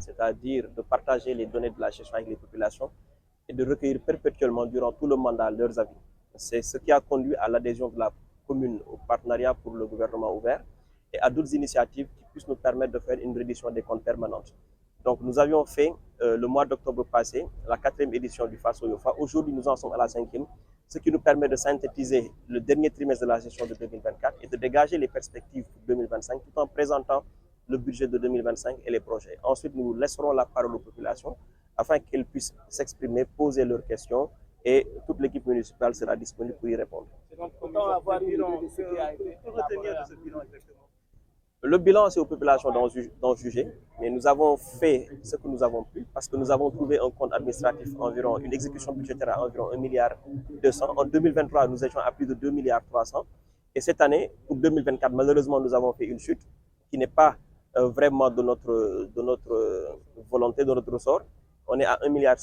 c'est-à-dire de partager les données de la gestion avec les populations et de recueillir perpétuellement durant tout le mandat leurs avis. C'est ce qui a conduit à l'adhésion de la commune au partenariat pour le gouvernement ouvert et à d'autres initiatives qui puissent nous permettre de faire une reddition des comptes permanente. Donc nous avions fait le mois d'octobre passé la 4e édition du FASO YOFA. Aujourd'hui, nous en sommes à la 5e, ce qui nous permet de synthétiser le dernier trimestre de la gestion de 2024 et de dégager les perspectives pour 2025 tout en présentant le budget de 2025 et les projets. Ensuite, nous laisserons la parole aux populations afin qu'elles puissent s'exprimer, poser leurs questions et toute l'équipe municipale sera disponible pour y répondre. Autant avoir une idée de ce qui a été retenir de ce bilan exactement. Le bilan, c'est aux populations d'en juger, mais nous avons fait ce que nous avons pu parce que nous avons trouvé un compte administratif environ, une exécution budgétaire à environ 1,2 milliard. En 2023, nous étions à plus de 2,3 milliards. Et cette année, pour 2024, malheureusement, nous avons fait une chute qui n'est pas vraiment de notre volonté, de notre ressort. On est à 1,6 milliard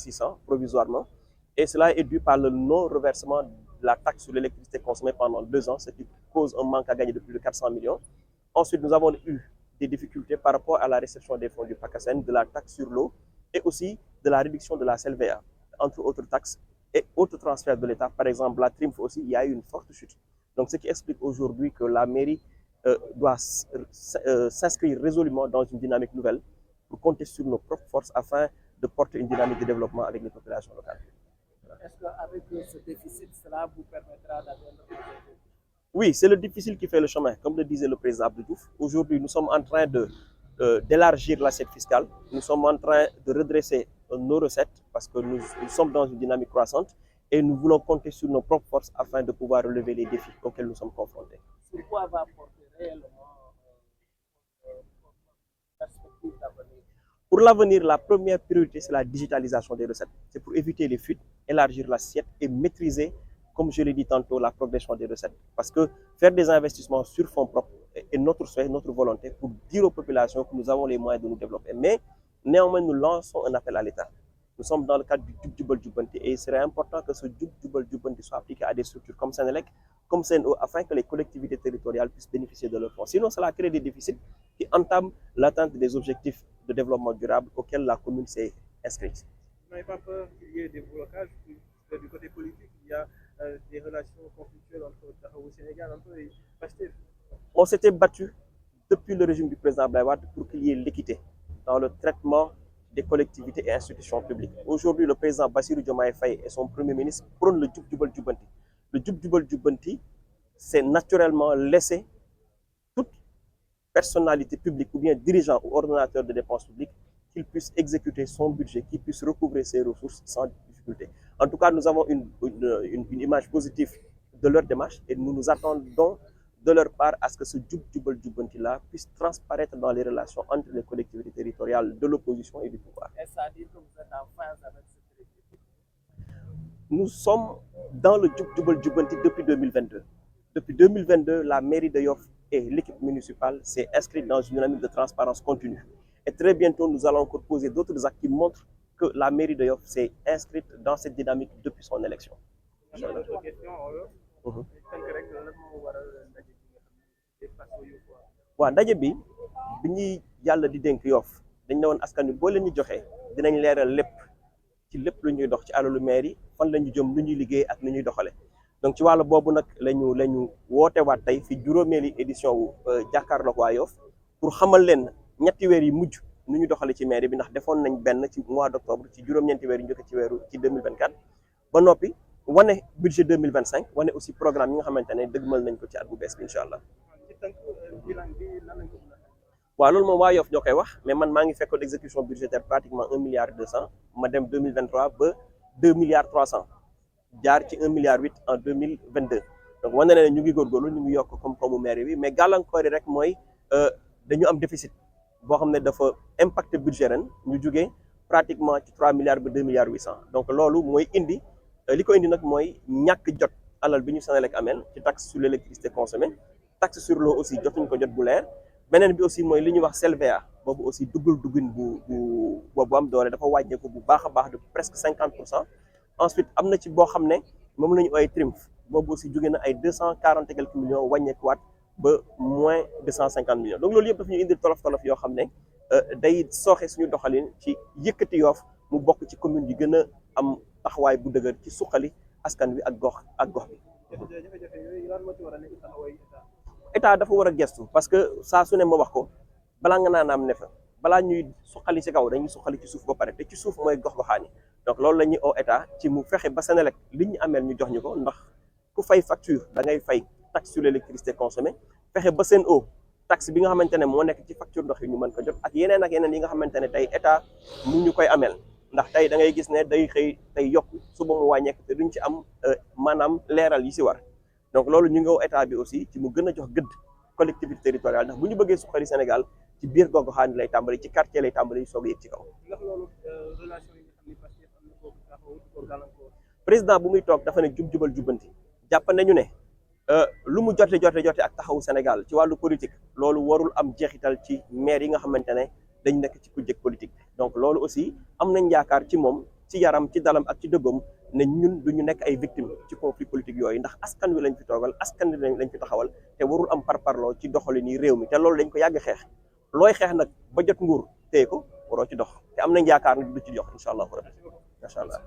provisoirement. Et cela est dû par le non-reversement de la taxe sur l'électricité consommée pendant 2 ans, ce qui cause un manque à gagner de plus de 400 millions. Ensuite, nous avons eu des difficultés par rapport à la réception des fonds du PACASEN, de la taxe sur l'eau et aussi de la réduction de la CLVA, entre autres taxes et autres transferts de l'État. Par exemple, la TRIMF aussi, il y a eu une forte chute. Donc, ce qui explique aujourd'hui que la mairie doit s'inscrire résolument dans une dynamique nouvelle pour compter sur nos propres forces afin de porter une dynamique de développement avec les populations locales. Est-ce qu'avec ce déficit, cela vous permettra d'atteindre vos objectifs? Oui, c'est le difficile qui fait le chemin, comme le disait le président Abdou Diouf. Aujourd'hui, nous sommes en train d'élargir l'assiette fiscale. Nous sommes en train de redresser nos recettes parce que nous sommes dans une dynamique croissante et nous voulons compter sur nos propres forces afin de pouvoir relever les défis auxquels nous sommes confrontés. Sur quoi va porter réellement perspective d'avenir? Pour l'avenir, la première priorité, c'est la digitalisation des recettes. C'est pour éviter les fuites, élargir l'assiette et maîtriser, comme je l'ai dit tantôt, la progression des recettes. Parce que faire des investissements sur fonds propres est notre souhait, notre volonté pour dire aux populations que nous avons les moyens de nous développer. Mais néanmoins, nous lançons un appel à l'État. Nous sommes dans le cadre du Djub Jubal Jubanti et il serait important que ce Djub Jubal Jubanti soit appliqué à des structures comme Sénélec, comme CNO, afin que les collectivités territoriales puissent bénéficier de leurs fonds. Sinon, cela crée des déficits qui entament l'atteinte des objectifs de développement durable auxquels la commune s'est inscrite. Vous n'avez pas peur qu'il y ait des blocages du côté politique? Il y a des relations conflictuelles entre Tahaou Sénégal et Pastef. On s'était battu depuis le régime du président Abdoulaye Wade pour qu'il y ait l'équité dans le traitement des collectivités et institutions publiques. Aujourd'hui, le président Bassirou Diomaye Faye et son premier ministre prônent le Djub Jubal Jubanti. Le Djub Jubal Jubanti, c'est naturellement laisser toute personnalité publique ou bien dirigeant ou ordonnateur de dépenses publiques qu'il puisse exécuter son budget, qu'il puisse recouvrer ses ressources sans difficulté. En tout cas, nous avons une image positive de leur démarche et nous nous attendons de leur part à ce que ce Djub Jubal Jubanti-là puisse transparaître dans les relations entre les collectivités territoriales de l'opposition et du pouvoir. Est-ce à dire que vous êtes en phase avec cette politique? Nous sommes dans le Djub Jubal Jubanti depuis 2022. Depuis 2022, la mairie de Yoff et l'équipe municipale s'est inscrite dans une dynamique de transparence continue. Et très bientôt, nous allons encore poser d'autres actes qui montrent que la mairie de Yoff s'est inscrite dans cette dynamique depuis son élection. waaw ndaje bi ñuy yàlla di dénk Yoff dañ ne woon askan wi boo leen ñu joxee dinañ leeral lépp ci lépp lu ñuy dox ci alalu maire yi fan la ñu jëm lu ñuy liggéey ak lu ñuy doxale donc ci wàllu boobu nag lañu woote waat tey fi juróomeeli édition wu jàkkaarloog waa Yoff pour xamal leen ñetti weer yi mujj nu ñu doxale ci maire bi ndax defoon nañ benn ci mois d'octobre ci juróom-ñeenti weer yi njëkk ci 2024 ba noppi wane budget 2025 wane aussi programme yi nga xamante ne dëgmal nañ ko ci at bu bees bi incha allah. waaw loolu moom waa Yoff ñoo koy wax mais man maa ngi fekkoon exécution budgétaire pratiquement 1,2 milliard ma dem 2023 ba 2,3 milliards jaar ci 1,8 milliard en 2022 donc wane na ne ñu ngi góorgóorlu ñu ngi yokk koom-koomu maire bi mais gàllankoor yi rek mooy dañu am déficit boo xam ne dafa impacté budget ren ñu jugee pratiquement ci 3 milliards ba 2,8 milliards donc loolu mooy indi li ko indi nag mooy ñàkk jot alal bi ñu Senelec ameel ci taxe sur l'électricité consommée taxe sur l'eau aussi jotuñ ko jot bu leer beneen bi aussi mooy li ñuy wax CLVA boobu aussi duggin bu am doole dafa wàññeeku bu baax a baax de presque 50%. Ensuite am na ci boo xam ne moom la ñu ooy TRIMF boobu aussi jóge na ay 240 et quelques millions wàññeekuwaat ba moins 250 millions donc loolu yëpp daf ñu indi tolof-tolof yoo xam ne day sooxe suñu doxalin ci yëkkati Yoff mu bokk ci commune yi gën a am taxawaay bu dëgër ci suqali askan wi ak gox bi. jafe-jafe yooyu lan moo ci war a nekk taxawaayu état. état dafa war a gestu parce que saa su ne ma wax ko balaa nga naan am ne fa balaa ñuy suqali ci kaw dañuy suqali ci suuf ba pare te ci suuf mooy gox-goxaan yi donc loolu la ñuy oo état ci mu fexe ba Senelec li ñu ameel ñu jox ñu ko ndax ku fay facture da ngay fay taxe sur l'électricité consommée fexe ba Sen'Eau taxe bi nga xamante ne moo nekk ci facture ndox yi ñu mën ko jot ak yeneen yi nga xamante ne tey état mu ñu koy ameel ndax tey da ngay gis ne day xëy tey yokk suba mu wàññeeku te duñ ci am maanaam leeral yi si war donc loolu ñu ngi woo état bi aussi ci mu gën a jox gëdd collectivité territoriale ndax bu ñu bëggee suqali Sénégal ci biir gox-goxaan lay tàmbali ci quartier lay tàmbali soog a yëg ci kaw. ndax loolu relation yi nga xam ne Pastef am na kooku taxawu ko gàllankoor. président bu muy toog dafa ne jubal jubbanti jàpp nañu ne lu mu jote ak taxawu Sénégal ci wàllu politique loolu warul am jeexital ci maire yi nga xamante ne dañ nekk ci kujje politique bi donc loolu aussi am nañ yaakaar ci moom ci yaram ci dalam ak ci dëggam ne ñun du ñu nekk ay victimes ci conflit politique yooyu ndax askan wi lañ fi toogal askan wi lañ fi taxawal te warul am parparloo ci doxalin réew mi te loolu dañ ko yàgg xeex looy xeex nag ba jot nguur téye ko waroo ci dox te am nañ yaakaar ne du ci jox incha allah rabbi macha allah.